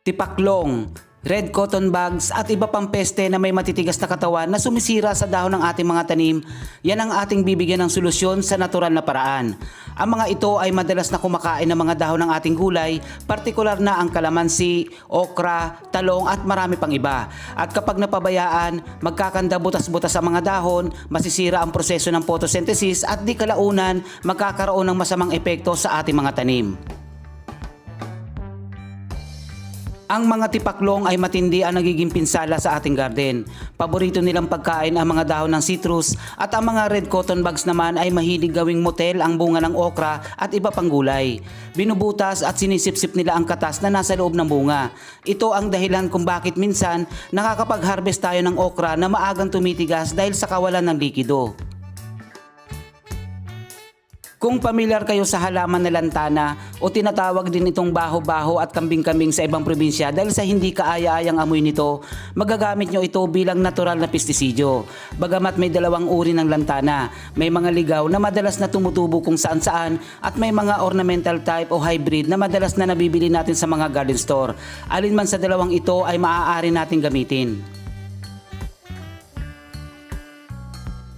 tipaklong, red cotton bugs at iba pang peste na may matitigas na katawan na sumisira sa dahon ng ating mga tanim, yan ang ating bibigyan ng solusyon sa natural na paraan. Ang mga ito ay madalas na kumakain ng mga dahon ng ating gulay, partikular na ang kalamansi, okra, talong at marami pang iba. At kapag napabayaan, magkakanda butas-butas ang mga dahon, masisira ang proseso ng photosynthesis at di kalaunan magkakaroon ng masamang epekto sa ating mga tanim. Ang mga tipaklong ay matindi ang nagiging pinsala sa ating garden. Paborito nilang pagkain ang mga dahon ng citrus at ang mga red cotton bugs naman ay mahilig gawing motel ang bunga ng okra at iba pang gulay. Binubutas at sinisip-sip nila ang katas na nasa loob ng bunga. Ito ang dahilan kung bakit minsan nakakapag-harvest tayo ng okra na maagang tumitigas dahil sa kawalan ng likido. Kung pamilyar kayo sa halaman na lantana o tinatawag din itong baho-baho at kambing-kambing sa ibang probinsya dahil sa hindi kaaya-ayang amoy nito, magagamit nyo ito bilang natural na pestisidyo. Bagamat may dalawang uri ng lantana, may mga ligaw na madalas na tumutubo kung saan-saan at may mga ornamental type o hybrid na madalas na nabibili natin sa mga garden store. Alin man sa dalawang ito ay maaari natin gamitin.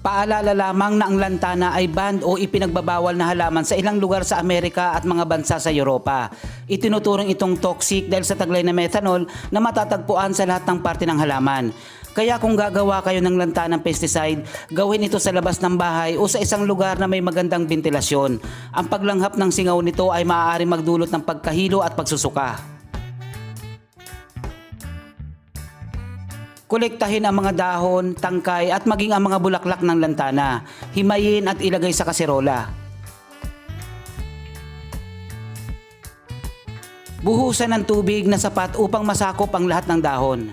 Paalala lamang na ang lantana ay banned o ipinagbabawal na halaman sa ilang lugar sa Amerika at mga bansa sa Europa. Itinuturing itong toxic dahil sa taglay na methanol na matatagpuan sa lahat ng parte ng halaman. Kaya kung gagawa kayo ng lantanang pesticide, gawin ito sa labas ng bahay o sa isang lugar na may magandang ventilasyon. Ang paglanghap ng singaw nito ay maaaring magdulot ng pagkahilo at pagsusuka. Kolektahin ang mga dahon, tangkay at maging ang mga bulaklak ng lantana. Himayin at ilagay sa kaserola. Buhusan ng tubig na sapat upang masakop ang lahat ng dahon.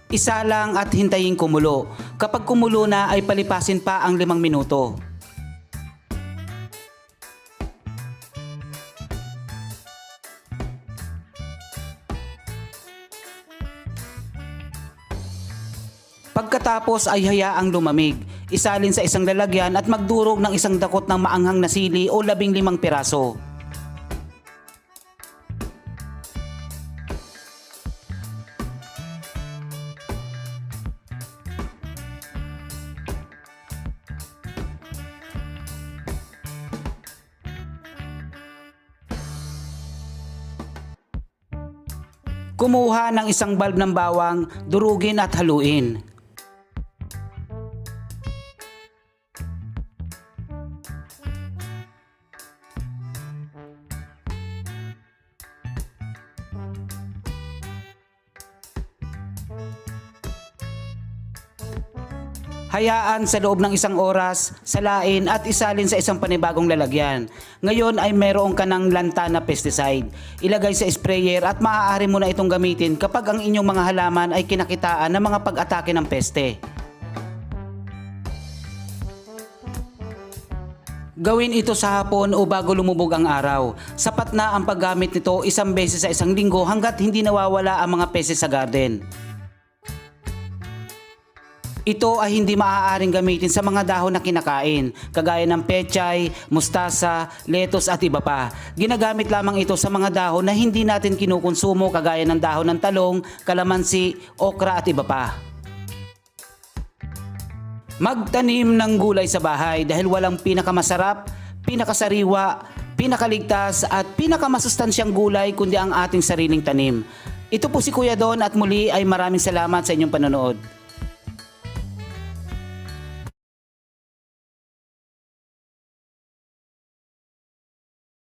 Isa lang at hintayin kumulo. Kapag kumulo na ay palipasin pa ang 5 minuto. Pagkatapos ay hayaang lumamig. Isalin sa isang lalagyan at magdurog ng isang dakot ng maanghang na sili o 15 piraso. Kumuha ng isang bulb ng bawang, durugin at haluin. Hayaan sa loob ng 1 oras, salain at isalin sa isang panibagong lalagyan. Ngayon ay meron ka ng lantana pesticide. Ilagay sa sprayer at maaari mo na itong gamitin kapag ang inyong mga halaman ay kinakitaan ng mga pag-atake ng peste. Gawin ito sa hapon o bago lumubog ang araw. Sapat na ang paggamit nito 1 beses sa 1 linggo hanggat hindi nawawala ang mga peste sa garden. Ito ay hindi maaaring gamitin sa mga dahon na kinakain, kagaya ng pechay, mustasa, lettuce at iba pa. Ginagamit lamang ito sa mga dahon na hindi natin kinukonsumo kagaya ng dahon ng talong, kalamansi, okra at iba pa. Magtanim ng gulay sa bahay dahil walang pinakamasarap, pinakasariwa, pinakaligtas at pinakamasustansyang gulay kundi ang ating sariling tanim. Ito po si Kuya Don at muli ay maraming salamat sa inyong panonood.